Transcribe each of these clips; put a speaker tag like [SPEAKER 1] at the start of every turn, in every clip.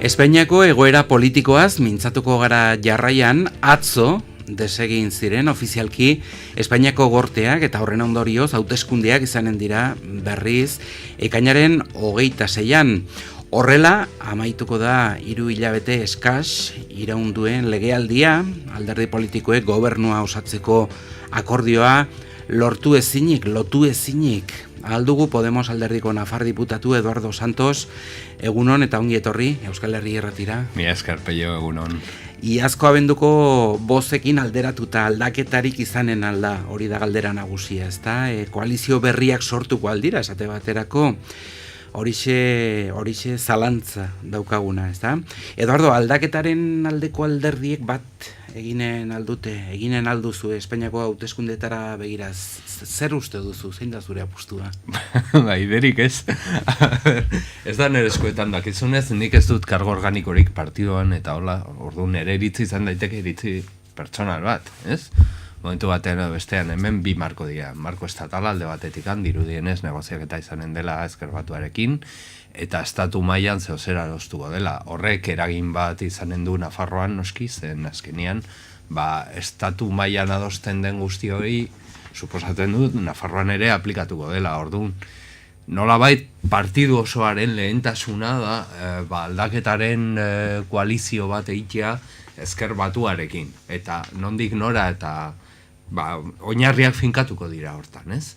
[SPEAKER 1] Espainiako egoera politikoaz mintzatuko gara jarraian, atzo desegin ziren ofizialki Espainiako gorteak eta horren ondorioz hauteskundeak izanen dira berriz ekainaren 26an. Horrela, amaituko da 3 hilabete eskas iraunduen legealdia, alderdi politikoek gobernua osatzeko akordioa lotu ezinik. Aldugu Podemos alderdiko Nafar diputatu Eduardo Santos, egunon eta ongi etorri Euskal Herri Irratira.
[SPEAKER 2] Mila esker, Peio, egunon.
[SPEAKER 1] Iazko abenduko bozekin alderatuta aldaketarik izanen alda, hori da galdera nagusia, ezta? Koalizio berriak sortuko aldira, esate baterako, horixe zalantza daukaguna, ezta? Eduardo, aldaketaren aldeko alderdiek bat eginen alduzu Espainiako hauteskundetara begiraz. Zer uste duzu, zein da zure apustua?
[SPEAKER 2] Iberik ez. Ez da nire eskuetan dakizunez, nik ez dut kargo organikorik partidoan, eta hola, orduan nire iritzi izan daiteke iritzi pertsonal bat, ez? Momentu batean bestean hemen bi marko dira. Marko estatala alde batetik dirudienez negoziaketa izanen dela Ezker Batuarekin, eta estatu mailan zehozera adostuko dela. Horrek eragin bat izanen du Nafarroan noski, zen azkenian, estatu mailan adosten den guzti hori, suposatzen dut, Nafarroan ere aplikatuko dela. Orduan, nolabait partidu osoaren lehentasuna da, aldaketaren koalizio bat egitea Ezker Batuarekin. Eta nondik nora eta oinarriak finkatuko dira hortan, ez?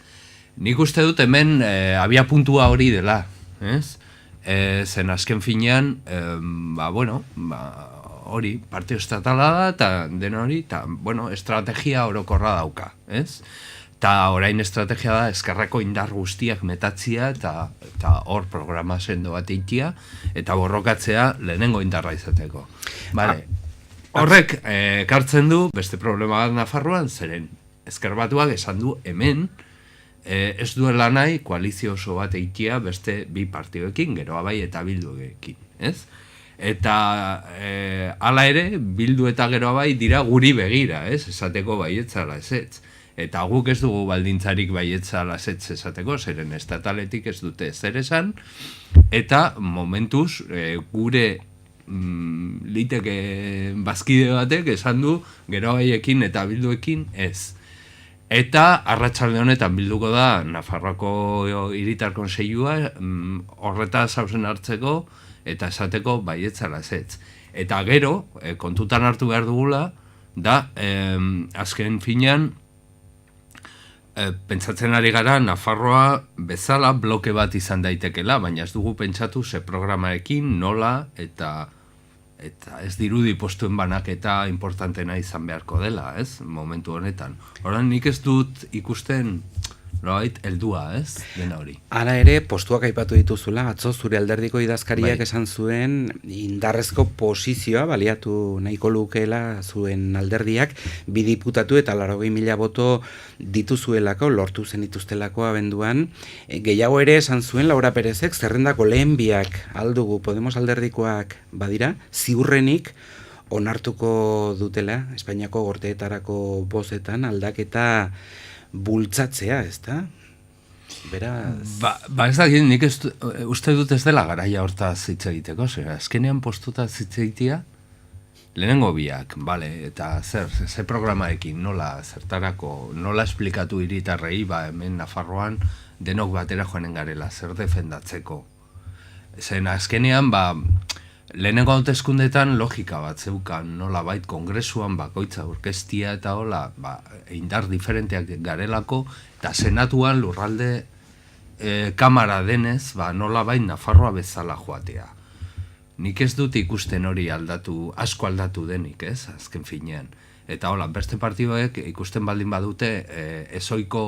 [SPEAKER 2] Nik uste dut hemen abia puntua hori dela, ez? Zen azken finean, hori, partio estatala da, eta den hori, eta, estrategia orokorra dauka, ez? Eta orain estrategia da Ezkerreko indar guztiak metatzia, eta hor programa sendo bat eitia, eta borrokatzea lehenengo indarra izateko. Vale. Horrek, kartzen du, beste problema bat Nafarroan, zeren Ezker Batuak esan du hemen, ez duela nahi koalizio oso bat eitia beste bi partioekin, Geroa Bai eta Bilduekin, ez? Eta hala ere, Bildu eta Geroa Bai dira guri begira, ez? Esateko baietzala ezetz. Eta guk ez dugu baldintzarik baietzala ezetz esateko, zeren estataletik ez dute zer esan, eta momentuz gure liteke bazkide batek esan du Geroa Baiekin eta Bilduekin ez. Eta arratsalde honetan bilduko da Nafarroako hiritar kontseilua horretaz hausen hartzeko eta esateko baietzala ezetz. Eta gero, kontutan hartu behar dugula, da azken finean pentsatzen ari gara Nafarroa bezala bloke bat izan daitekela, baina ez dugu pentsatu ze programarekin, nola, eta ez dirudi postuen banaketa importantena izan beharko dela, ez? Momentu honetan. Horan nik ez dut ikusten heldua, ez? Dena hori.
[SPEAKER 1] Hala ere, postuak aipatu dituzula, atzo zure alderdiko idazkariak esan zuen indarrezko posizioa baliatu nahiko lukeela zuen alderdiak, 2 diputatu eta 80.000 boto dituzuelako, lortu zen dituztelako abenduan. Gehiago ere esan zuen Laura Perezek zerrendako lehen biak aldugu Podemos alderdikoak badira, ziurrenik onartuko dutela Espainiako gorteetarako bozetan aldaketa bultzatzea, ez da? Beraz...
[SPEAKER 2] Ez da, nik uste dut ez dela garaia hortaz hitz egiteko, azkenean postuta hitz egitea, lehenengo biak, eta ze programarekin, zertarako, nola esplikatu hiritarrei, hemen Nafarroan denok batera joanen garela, zer defendatzeko. Zen azkenean, lehenengo hauteskundetan logika bat zeukan, nola bait kongresuan bakoitza orkestia eta hola, indar diferenteak garelako, eta senatuan lurralde kamara denez, nola bait Nafarroa bezala joatea. Nik ez dut ikusten hori asko aldatu denik, ez, azken finean. Eta hola, beste partidoek ikusten baldin badute ezoiko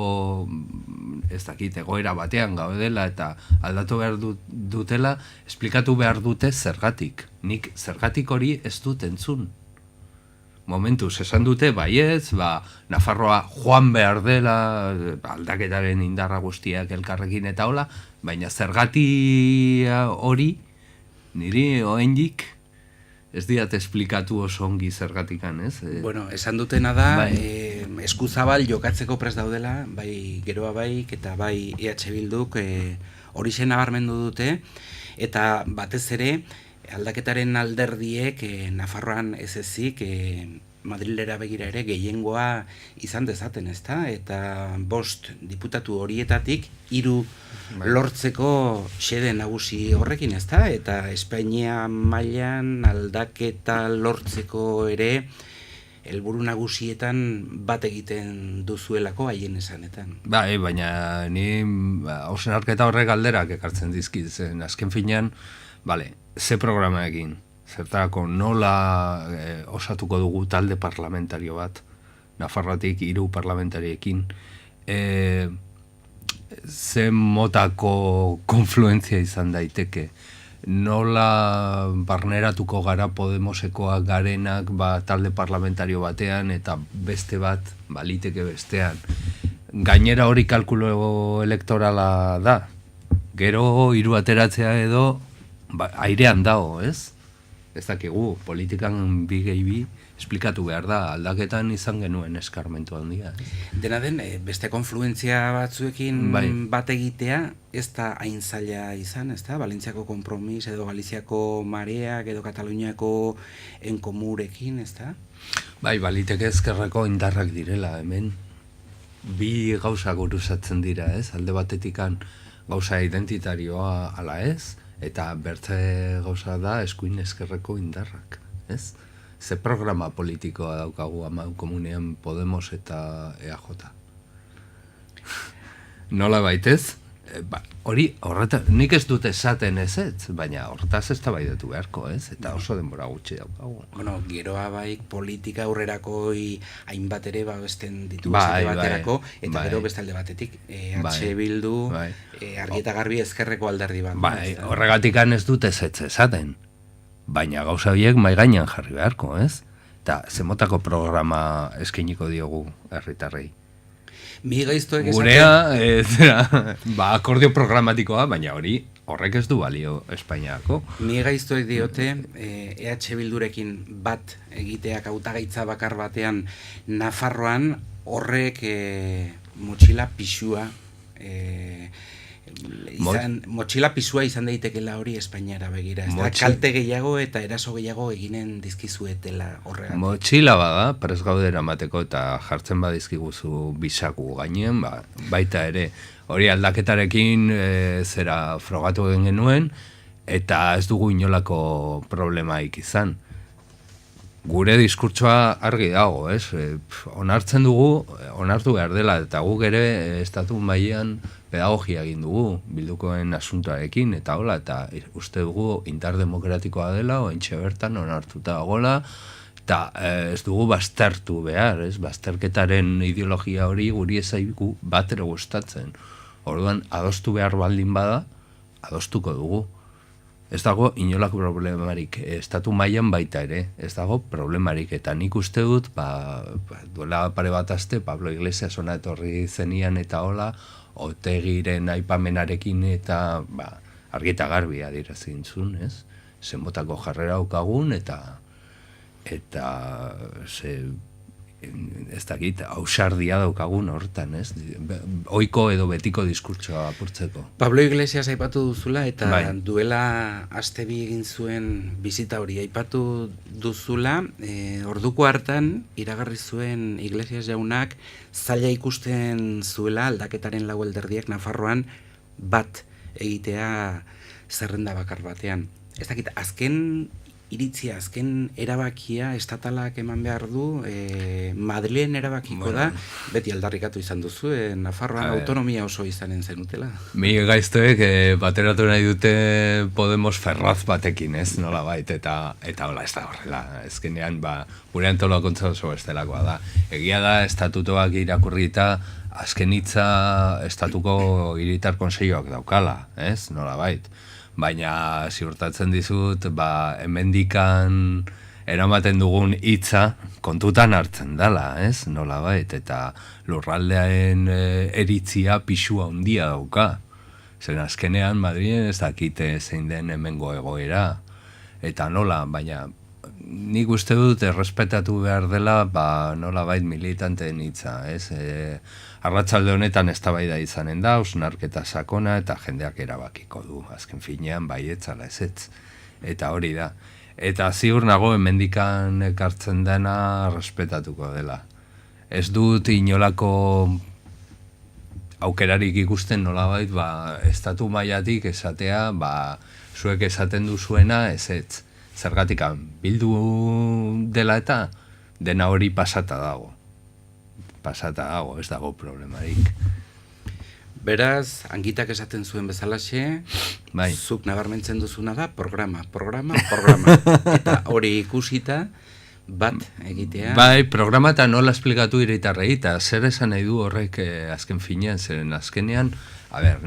[SPEAKER 2] ez dakit egoera batean gaudela eta aldatu behar dutela, esplikatu behar dute zergatik. Nik zergatik hori ez dut entzun. Momentuz, esan dute baietz, Nafarroa joan behar dela, aldaketaren indarra guztiak elkarrekin eta hola, baina zergati hori niri oraindik ez diat esplikatu oso ongi zergatikan, ez?
[SPEAKER 1] Esan dutena da, eskuzabal jokatzeko prest daudela, bai Geroa Baik eta bai EH Bilduk hori nabarmendu dute, eta batez ere aldaketaren alderdiek Nafarroan ez ezik Madrilera begira ere gehiengoa izan dezaten, ezta? Eta 5 diputatu horietatik 3 lortzeko xede nagusi horrekin, ezta? Eta Espainia mailan aldaketa lortzeko ere helburu nagusietan bat egiten duzuelako haien esanetan.
[SPEAKER 2] Bai, baina ni hausnarketa horrek galderak ekartzen dizkit, zen azken finean, ze programa egin? Zertarako nola osatuko dugu talde parlamentario bat, Nafarroatik 3 parlamentariekin, ze motako konfluentzia izan daiteke, nola barneratuko gara Podemosekoak garenak talde parlamentario batean eta beste bat baliteke bestean. Gainera hori kalkulo elektorala da, gero 3 ateratzea edo airean dago, ez? Ez dakigu, politikan 2 esplikatu behar da, aldaketan izan genuen eskarmentu handia.
[SPEAKER 1] Dena den, beste konfluentzia batzuekin bat egitea, ez da hain zaila izan, ez da? Valentziako Kompromis edo Galiziako Mareak edo Kataluniako Enkomurekin, ez da?
[SPEAKER 2] Bai, baliteke ezkerreko indarrak direla, hemen 2 gauza guruzatzen dira, ez? Alde batetikan gauza identitarioa ala ez, eta bertze gauza da eskuin ezkerreko indarrak, ez? Ze programa politikoa daukagu Amankomunean Podemos eta EAJ. Nola baitez? Hori, nik ez dut esaten ez, baina horretaz ez da baidatu beharko, ez? Eta oso denbora gutxi daukagu.
[SPEAKER 1] Bueno, geroa politika aurrerako hainbat ere babesten ditu baterako, eta gero beste alde batetik, H Bildu, argi eta garbi ezkerreko alderdi bat.
[SPEAKER 2] Bai, horregatikan ez dut ez esaten, baina gauza horiek mahai gainean jarri beharko, ez? Eta zemotako programa eskainiko diogu herritarrei.
[SPEAKER 1] Mi gaiztoek esaten...
[SPEAKER 2] Gurea, akordio programatikoa, baina horrek ez du balio Espainiako.
[SPEAKER 1] Mi gaiztoek diote, EH Bildurekin bat egiteak hautagaitza bakar batean Nafarroan, horrek motxila pisua izan daitekela hori Espainiara begira. Kalte gehiago eta eraso gehiago eginen dizkizuetela horregatik.
[SPEAKER 2] Motxila bada, prez gaude eramateko eta jartzen badizkiguzu bisaku gainean, baita ere hori aldaketarekin zera frogatu egin genuen eta ez dugu inolako problemaik izan. Gure diskurtsoa argi dago, ez? Onartzen dugu, onartu behar dela, eta guk ere estatu mailean pedagogia egin dugu, bildukoen asuntoarekin, eta hola, eta uste dugu indar demokratikoa dela, ointxe bertan onartuta dagoela, eta ez dugu baztertu behar, ez? Bazterketaren ideologia hori guri ezaiku bat ere gustatzen. Orduan, adostu behar baldin bada, adostuko dugu. Ez dago inolako problemarik, estatu mailan baita ere, ez dago problemarik, eta nik uste dut, duela pare bat aste, Pablo Iglesias ona etorri zenian eta hola, Otegiren aipamenarekin eta argi eta garbi adierazten zuen, ez? Zenbotako jarrera daukagun eta ez dakit, ausardia daukagun hortan, ez? Ohiko edo betiko diskurtsoa apurtzeko.
[SPEAKER 1] Pablo Iglesias aipatu duzula eta duela aste 2 egin zuen bizita hori aipatu duzula, orduko hartan iragarri zuen Iglesias jaunak zaila ikusten zuela aldaketaren 4 alderdiak Nafarroan bat egitea zerrenda bakar batean. Ez dakit, azken iritzia, azken erabakia estatalak eman behar du, Madrilen erabakiko da, beti aldarrikatu izan duzu, Nafarroan autonomia oso izanen zenutela.
[SPEAKER 2] Mi gaiztoek bateratu nahi dute Podemos ferraz batekin, ez, nola bait, eta hola, ez da horrela, ezkenean, gure antolakuntza oso bestelakoa da. Egia da, estatutoak irakurrita, azken hitza estatuko hiritar konseioak daukala, ez, nola bait. Baina ziurtatzen dizut, hemendikan eramaten dugun hitza kontutan hartzen dela, ez? Nolabait, eta lurraldearen eritzia pisua handia dauka. Zer azkenean Madrilen ez dakite zein den hemengo egoera. Eta nola, baina nik uste dut errespetatu behar dela nolabait militanteen hitza, ez? Arratsalde honetan eztabaida izanen da, hausnarketa sakona eta jendeak erabakiko du, azken finean baietz ala ezetz. Eta hori da. Eta ziur nago hemendikan ekartzen dena respetatuko dela. Ez dut inolako aukerarik ikusten nolabait, estatu mailatik esatea, zuek esaten duzuena ez. Zergatikan bildu dela eta dena hori pasata dago. Ez dago problemarik.
[SPEAKER 1] Beraz, Angitak esaten zuen bezalaxe, zuk nabarmentzen duzuna da programa. Eta hori ikusita, bat egitea.
[SPEAKER 2] Bai, programa eta nola esplikatu hiritarrei, eta zer esan nahi du horrek azken finean, zeren azkenean,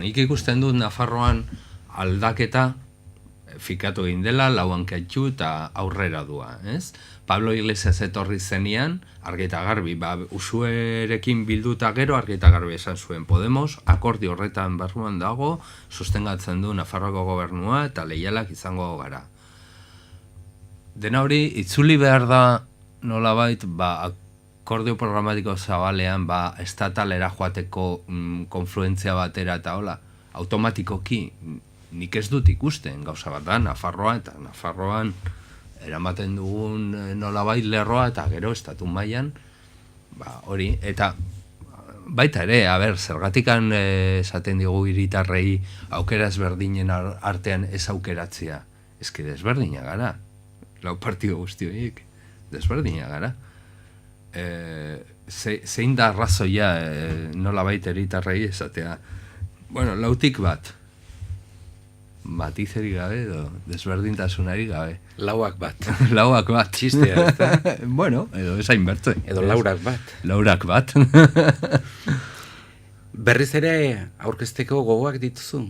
[SPEAKER 2] nik ikusten dut Nafarroan aldaketa fikatu egin dela, lauan kaitxu eta aurrera dua, ez? Pablo Iglesias etorri zenian, argi eta garbi, usuerekin bilduta gero argi eta garbi esan zuen Podemos, akordio horretan barruan dago, sostengatzen du Nafarroako gobernua eta leialak izango gara. Dena hori, itzuli behar da nolabait, akordio programatiko zabalean, estatalera joateko konfluentzia batera eta hola, automatikoki, nik ez dut ikusten gauza bat da, Nafarroan eramaten dugun nolabait lerroa eta gero estatu mailan hori, eta baita ere, zergatikan esaten digu hiritarrei aukera ezberdinen artean ez aukeratzea, eski desberdina gara, lau partido guztioik, desberdina gara. Zein da arrazoia nolabait hiritarrei esatea, lautik bat, matizeri gabe edo desberdintasunari gabe.
[SPEAKER 1] Lauak bat.
[SPEAKER 2] Lauak bat.
[SPEAKER 1] Txistea, ez da?
[SPEAKER 2] Bueno, edo esain bertze.
[SPEAKER 1] Edo laurak bat.
[SPEAKER 2] Laurak bat.
[SPEAKER 1] Berriz ere aurkezteko gogoak dituzu?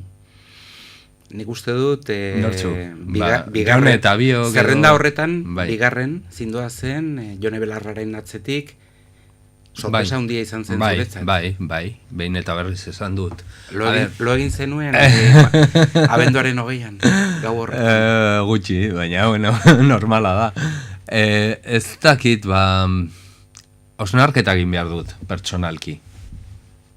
[SPEAKER 1] Nik uste dut bigarren
[SPEAKER 2] eta bio
[SPEAKER 1] zerrenda horretan, bigarren zindua zen Jone Belarraren atzetik sorpresa handia izan zen zuretzat.
[SPEAKER 2] Bai, behin eta berriz esan dut.
[SPEAKER 1] Lo egin zenuen abenduaren 20an, gau horretan.
[SPEAKER 2] Gutxi, baina, normala da. Ez dakit, hausnarketa egin behar dut, pertsonalki.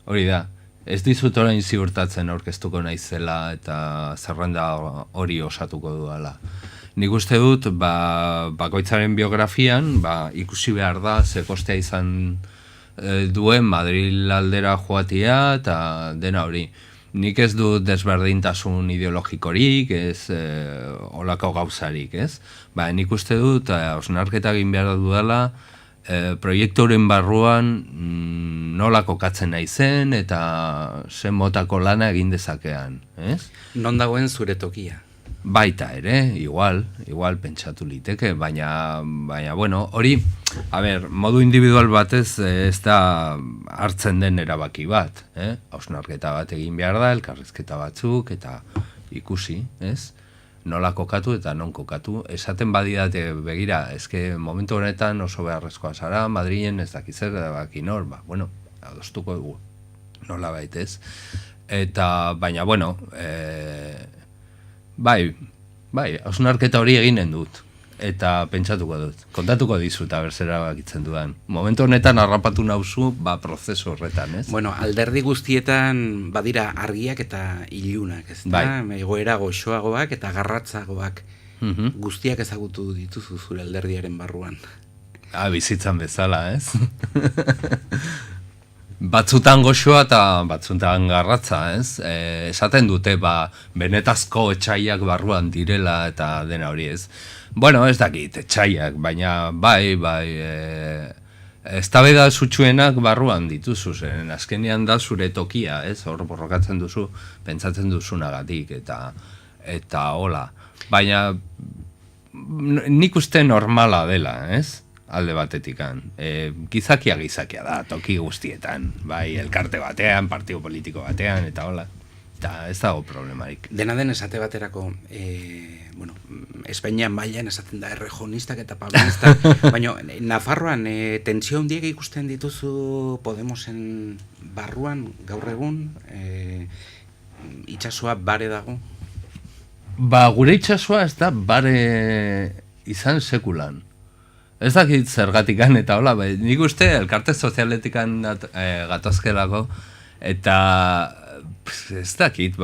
[SPEAKER 2] Hori da, ez dizut orain ziurtatzen aurkeztuko naizela eta zerrenda hori osatuko duela. Nik uste dut, bakoitzaren biografian, ikusi behar da, ze kostea izan duen Madril aldera joatia eta dena hori. Nik ez dut desberdintasun ideologikorik, ez olako gauzarik, ez? Nik uste dut, hausnarketa egin behar dudala, proiekturen barruan nola kokatzen naizen eta zen motako lana egin dezakean, ez?
[SPEAKER 1] Non dagoen zure tokia?
[SPEAKER 2] Baita ere, igual pentsatu liteke, baina bueno, hori, modu individual batez ez da hartzen den erabaki bat, hausnarketa bat egin behar da, elkarrizketa batzuk, eta ikusi, ez? Nola kokatu eta non kokatu. Esaten badidate begira, eske momentu honetan oso beharrezkoa zara, Madrilen ez dakizer, nor, bueno, adostuko dugu, nola baitez. Eta, baina, bueno, bai, hausnarketa hori eginen dut, eta pentsatuko dut. Kontatuko dizut, zera bakitzen dudan. Momentu honetan harrapatu nauzu, prozesu horretan, ez?
[SPEAKER 1] Bueno, alderdi guztietan badira argiak eta ilunak, ez da? Egoera goxoagoak eta garratzagoak guztiak ezagutu dituzu zure alderdiaren barruan.
[SPEAKER 2] Bizitzan bezala, ez? Batzutan goxoa eta batzutan garratza, ez? Esaten dute, benetazko etxaiak barruan direla eta dena hori, ez? Bueno, ez dakit, etxaiak, baina eztabaida sutsuenak barruan dituzu, zen azkenean da zure tokia, ez? Hor borrokatzen duzu, pentsatzen duzunagatik, eta hola. Baina nik uste normala dela, ez? Alde batetikan. Gizakia da, toki guztietan. Bai, elkarte batean, partido politiko batean, eta hola. Eta ez dago problemarik.
[SPEAKER 1] Dena den esate baterako, Espainian mailan esaten da errejonistak eta pablistak, baina Nafarroan tentsio handiek ikusten dituzu Podemosen barruan, gaur egun, itsasoa bare dago?
[SPEAKER 2] Gure itsasoa ez da bare izan sekulan. Ez dakit zergatikan eta hola, nik uste elkarte sozialetikan gatazkelako, eta ez dakit,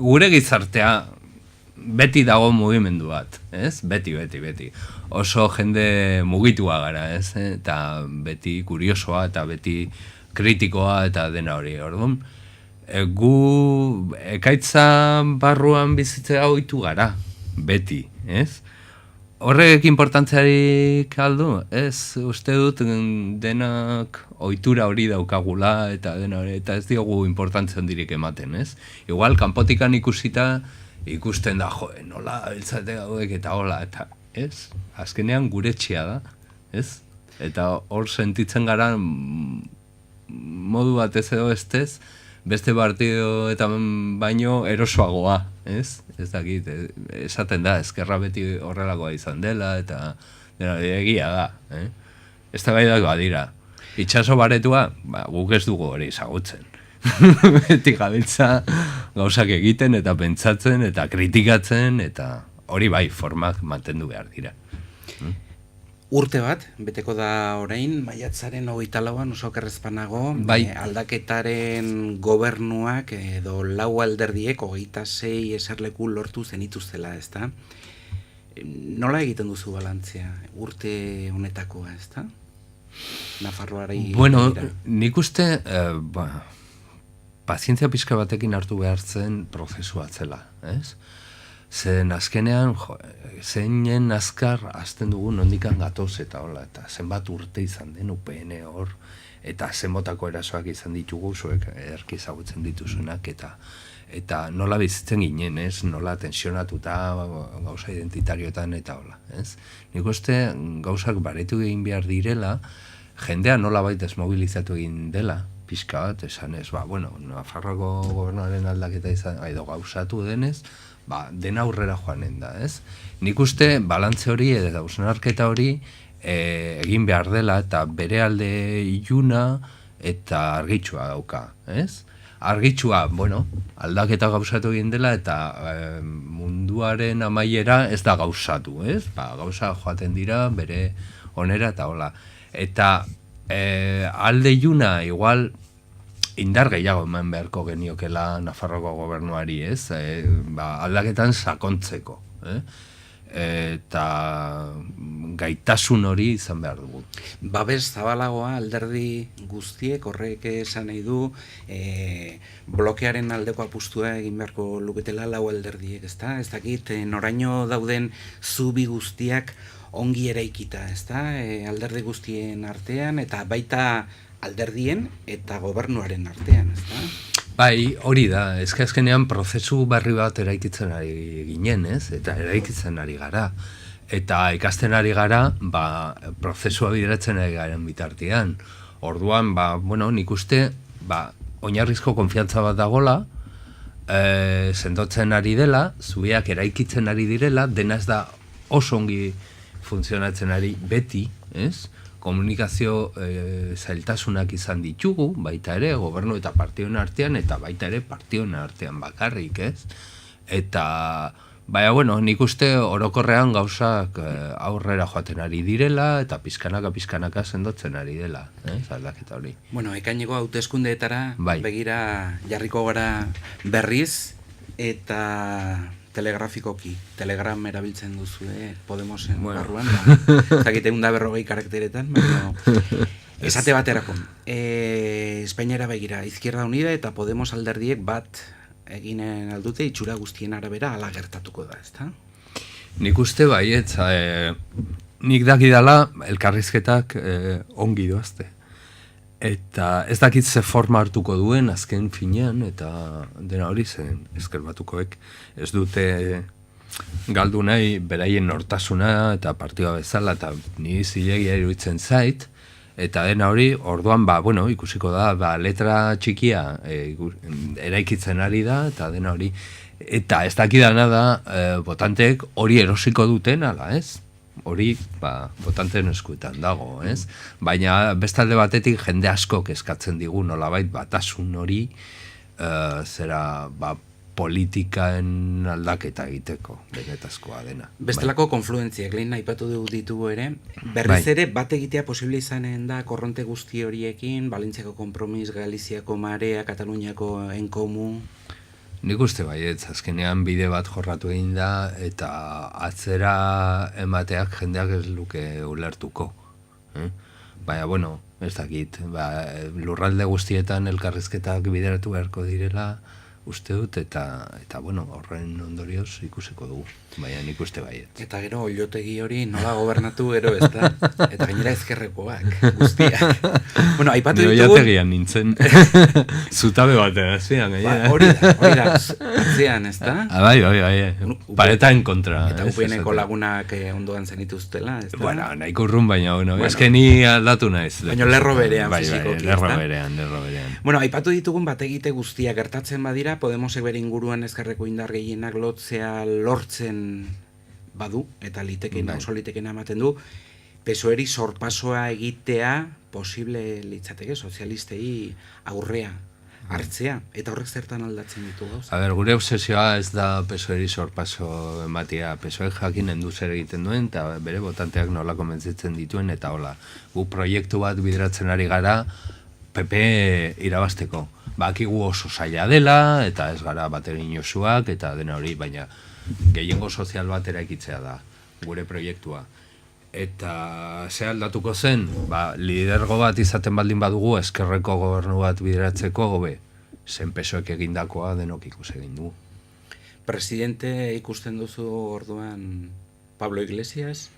[SPEAKER 2] gure gizartea beti dago mugimendu bat, ez? Beti. Oso jende mugitua gara, ez? Eta beti kuriosoa eta beti kritikoa eta dena hori, orduan. Gu ekaitza barruan bizitzea ohitu gara, beti, ez? Horrek importantziarik aldu, ez? Uste dut denak ohitura hori daukagula eta dena hori, eta ez diogu importantzia handirik ematen, ez? Igual, kanpotikan ikusten da, nola biltzate gaudek eta hola, eta ez? Azkenean gure txia da, ez? Eta hor sentitzen gara modu batez edo estez, beste partido eta baino erosoagoa, ez? Ez dakit, esaten da, ezkerra beti horrelakoa izan dela, eta egia da, ez da baidak badira. Itxaso baretua, guk ez dugu hori ezagutzen. Beti gabiltza gauzak egiten eta pentsatzen eta kritikatzen, eta hori bai, formak mantendu behar dira.
[SPEAKER 1] Urte bat, beteko da orain, maiatzaren 24an oso okerrezpanago, aldaketaren gobernuak edo 4 alderdiek 26 eserleku lortu zenituztela, ezta? Nola egiten duzu balantzea urte honetakoa, ezta? Nafarroari...
[SPEAKER 2] Bueno, nik uste, pazientzia pixka batekin hartu behar zen prozesua zela, ez? Zen azkenean, zeinen azkar azten dugu nondikan gatoz eta hola, eta zenbat urte izan den UPN hor, eta zenbotako erasoak izan ditugu, zuek erki ezagutzen dituzunak, eta nola bizitzen ginen, ez? Nola tensionatuta gauza identitarioetan eta hola, ez? Nik uste gauzak baretu egin behar direla, jendea nola baita desmobilizatu egin dela, pixka bat, esan ez, Nafarroako gobernuaren aldaketa izan, edo gauzatu denez, dena aurrera joanen da, ez? Nik uste balantze hori edo hausnarketa hori egin behar dela eta bere alde iluna eta argitsua dauka, ez? Argitsua, aldaketa gauzatu egin dela eta munduaren amaiera ez da gauzatu, ez? Gauza joaten dira bere onera eta hola. Eta alde iluna igual indar gehiago eman beharko geniokela Nafarroko gobernuari, ez? Aldaketan sakontzeko, eta gaitasun hori izan behar dugu.
[SPEAKER 1] Babes zabalagoa alderdi guztiek horrek esan nahi du blokearen aldeko apustua egin beharko luketela 4 alderdiek, ezta? Ez dakit noraino dauden zubi guztiak ongi eraikita, ezta? Alderdi guztien artean eta baita alderdien eta gobernuaren artean, ezta?
[SPEAKER 2] Bai, hori da, azkenean prozesu berri bat eraikitzen ari ginen, ez? Eta eraikitzen ari gara. Eta ikasten ari gara, prozesua bideratzen ari garen bitartean. Orduan, nik uste, oinarrizko konfiantza bat dagola, sendotzen ari dela, zubiak eraikitzen ari direla, dena ez da oso ongi funtzionatzen ari beti, ez? Komunikazio zailtasunak izan ditugu, baita ere, gobernu eta partioen artean, eta baita ere partioen artean bakarrik, ez? Eta, nik uste orokorrean gauzak aurrera joaten ari direla, eta pizkanaka sendotzen ari dela, aldaketa hori.
[SPEAKER 1] Ekaineko hauteskundeetara begira jarriko gara berriz, eta... telegrafikoki, telegram erabiltzen duzu, Podemosen barruan, zakite 140 karakteretan, esate baterako. Espainiara begira, Izquierda Unida eta Podemos alderdiek bat eginen aldute, itxura guztien arabera ala gertatuko da, ezta?
[SPEAKER 2] Nik uste baietz, nik dakidala elkarrizketak ongi doazte. Eta ez dakit ze forma hartuko duen azken finean, eta dena hori zen ezker batukoek ez dute galdu nahi beraien nortasuna eta partioa bezala, eta ni zilegia iruditzen zait, eta dena hori orduan ikusiko da, letra txikia eraikitzen ari da, eta dena hori, eta ez dakidana da botanteek hori erosiko duten, ala ez? Hori, botanteen eskuetan dago, ez? Baina bestalde batetik jende askok eskatzen digu nolabait batasun hori politikaen aldaketa egiteko, benetazkoa dena.
[SPEAKER 1] Bestelako konfluentziak, lehen aipatu ditugu ere, berriz ere bat egitea posible izanen da korronte guzti horiekin, Valentziako Kompromis, Galiziako Marea, Kataluniako Enkomu...
[SPEAKER 2] Nik uste baietz, azkenean bide bat jorratu egin da, eta atzera emateak jendeak ez luke ulertuko. Baina, bueno, ez dakit, lurralde guztietan elkarrizketak bideratu beharko direla, uste dut, eta bueno, horren ondorioz ikusiko dugu, baina nik uste baiet.
[SPEAKER 1] Eta gero, oilotegi hori nola gobernatu gero ez da, eta gainera ezkerrekoak, guztiak. Bueno, aipatu ditugu...
[SPEAKER 2] Ni oilategian nintzen, zutabe batean, azpian, gainera.
[SPEAKER 1] Hori da, atzean, ez da?
[SPEAKER 2] Bai, pareta en kontra.
[SPEAKER 1] Eta UPN-eko lagunak ondoan zenituztela, ez da?
[SPEAKER 2] Bueno, nahiko urrun, baina, ez que ni aldatu naiz.
[SPEAKER 1] Baina lerro berean, fizikoki, ez da?
[SPEAKER 2] Lerro berean.
[SPEAKER 1] Bueno, aipatu ditugun bategite guztiak gertatzen badira, Podemosek bere inguruan ezkerreko indar gehienak lotzea lortzen badu, eta oso litekena ematen du, PSOEri sorpasoa egitea posible litzateke sozialistei aurrea hartzea, eta horrek zertan aldatzen ditu gauz?
[SPEAKER 2] Gure obsesioa ez da PSOEri sorpaso ematea, PSOE jakinen du zer egiten duen, eta bere botanteak nola komentzitzen dituen, eta hola, gu proiektu bat bideratzen ari gara, PP irabasteko. Bakigu oso zaila dela, eta ez gara baterin josuak, eta dena hori, baina gehiengo sozial bat eraikitzea da, gure proiektua. Eta ze aldatuko zen, lidergo bat izaten baldin badugu, eskerreko gobernu bat bideratzeko, gobe, zen PSOEk egindakoa denok ikus egin du.
[SPEAKER 1] Presidente ikusten duzu orduan Pablo Iglesias?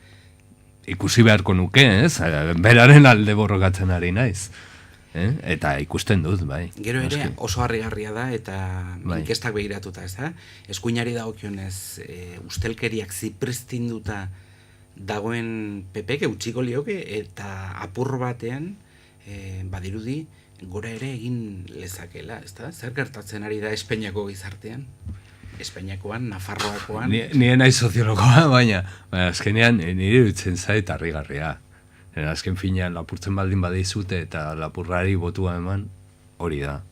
[SPEAKER 2] Ikusi beharko nuke, ez? Beraren alde borrokatzen ari naiz. Eta ikusten dut, bai.
[SPEAKER 1] Gero ere oso harrigarria da, eta inkestak begiratuta, ez da? Eskuinari dagokionez, ustelkeriak zipristinduta dagoen PPk utxiko lioke, eta apur batean, badirudi, gora ere egin lezakela, ez da? Zer gertatzen ari da Espainiako gizartean? Espainiakoan, Nafarroakoan?
[SPEAKER 2] Nire nahi soziologoa, baina azkenean nire dutzen zait harrigarria. Azken finean lapurtzen baldin badizute eta lapurrari botua eman, hori da.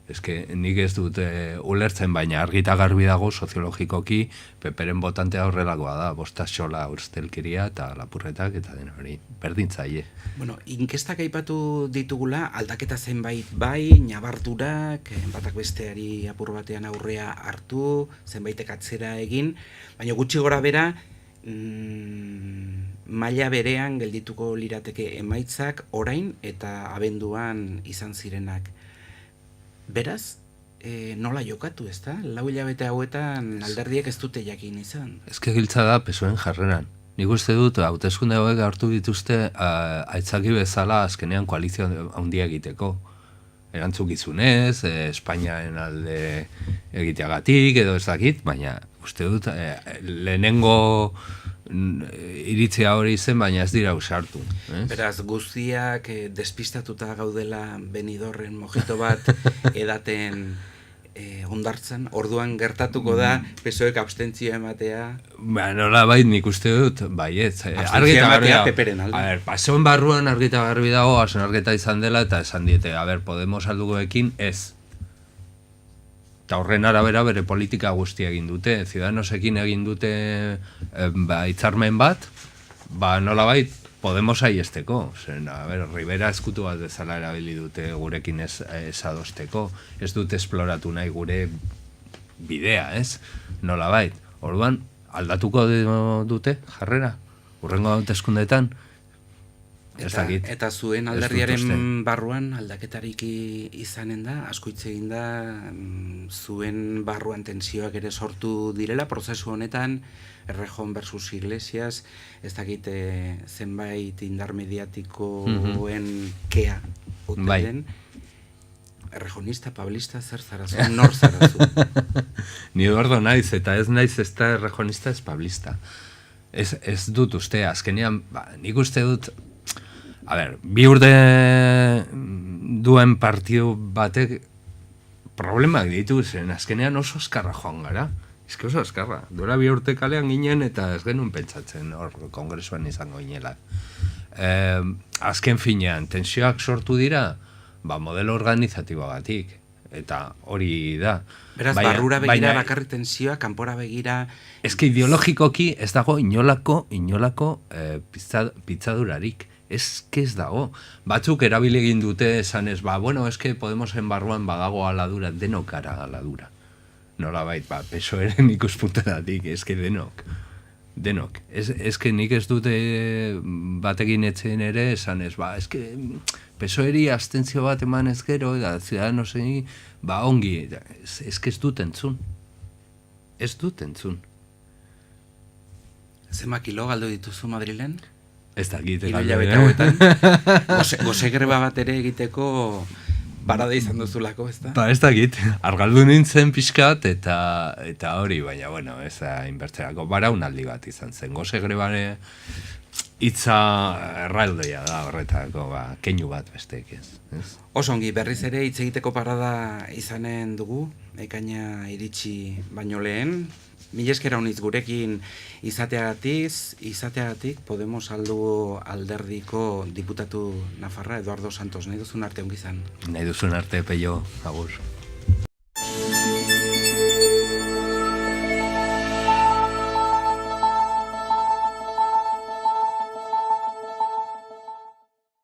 [SPEAKER 2] Nik ez dut ulertzen, baina argita garbi dago soziologikoki PPren botantea horrelakoa da, bostasola ustelkeria eta lapurretak eta den hori, berdintzaile.
[SPEAKER 1] Bueno, inkestak aipatu ditugula, aldaketa zenbait bai, nabarturak, batak besteari apur batean aurrea hartu, zenbaitek atzera egin, baina gutxi gora bera, maila berean geldituko lirateke emaitzak orain eta abenduan izan zirenak. Beraz, nola jokatu, ez da? 4 hilabete hauetan alderdiek ez dute jakin izan.
[SPEAKER 2] Ezke giltza da PSOEen jarreran. Nik uste dut, hauteskunde hauek hartu dituzte aitzaki bezala azkenean koalizio handia egiteko. Erantzukizunez, Espainiaren alde egiteagatik edo ez dakit, baina uste dut lehenengo iritzia hori zen, baina ez dira usartu.
[SPEAKER 1] Beraz, guztiak despistatuta gaudela Benidorren mojito bat edaten ondartzan, orduan gertatuko da PSOEk abstentzioa ematea.
[SPEAKER 2] Nola bai, nik uste dut, baietz.
[SPEAKER 1] Abstentzioa ematea PPren alde.
[SPEAKER 2] Pasoen barruan argita garbi dago, asen argita izan dela, eta esan diete, Podemos aldugoekin ez. Eta horren arabera bere politika guztia egin dute, Ciudadanosekin egin dute hitzarmen bat, nola bai, Podemos aiesteko. Rivera eskutu bat bezala erabili dute gurekin ez adosteko. Ez dute esploratu nahi gure bidea, ez? Nola bai. Orduan, aldatuko dute jarrera? Urrengo hauteskundeetan?
[SPEAKER 1] Eta zuen alderdiaren barruan aldaketarik izanen da, asko hitz egin da, zuen barruan tensioak ere sortu direla, prozesu honetan, Errejón versus Iglesias, ez dakit zenbait indar mediatikoen kea utelen. Errejonista, pablista, zer zarazu, nor zarazu?
[SPEAKER 2] Ni Eduardo naiz, eta ez naiz ez da errejonista, ez pablista. Ez dut uste, azkenean, nik uste dut, bi urte duen partidu batek problemak ditu zen, azkenean oso eskarra joan gara. Eske oso eskarra. Duela 2 urte kalean ginen eta ez genuen pentsatzen hor kongresuan izango ginela. Azken finean, tensioak sortu dira, modelo organizatiboagatik. Eta hori da.
[SPEAKER 1] Beraz, barrura begira bakarri tensioa, kanpora begira...
[SPEAKER 2] Eske ideologikoki ez dago inolako pitzadurarik. Ez dago. Batzuk erabili egin dute esanez, eske Podemosen barruan badago aladura, denok gara aladura. nolabait, PSOEren ikuspuntetatik, eske denok. Eske nik ez dute batekin etzen ere, esan ez, eske PSOEri abstentzio bat eman ez gero, da Ciudadanosei, ongi, eske ez dut entzun.
[SPEAKER 1] Zema kilo galdu dituzu Madrilen?
[SPEAKER 2] Ez da egite
[SPEAKER 1] Hilabete hauetan. Gose greba bat ere egiteko parada izan duzulako, ez da?
[SPEAKER 2] Ez da egit, argaldu nintzen pixkat eta hori, baina, bueno, ez da inbertzerako baraunaldi bat izan zen. Gose grebare hitza erraldoia da horretako, keinu bat besteek ez.
[SPEAKER 1] Oso ongi, berriz ere hitz egiteko parada izanen dugu, ekaina iritsi baino lehen. Mila esker haunitz gurekin izateagatik Podemos alderdiko diputatu nafarra Eduardo Santos, nahi duzun arte ongi izan.
[SPEAKER 2] Nahi duzun arte, Peio, agur.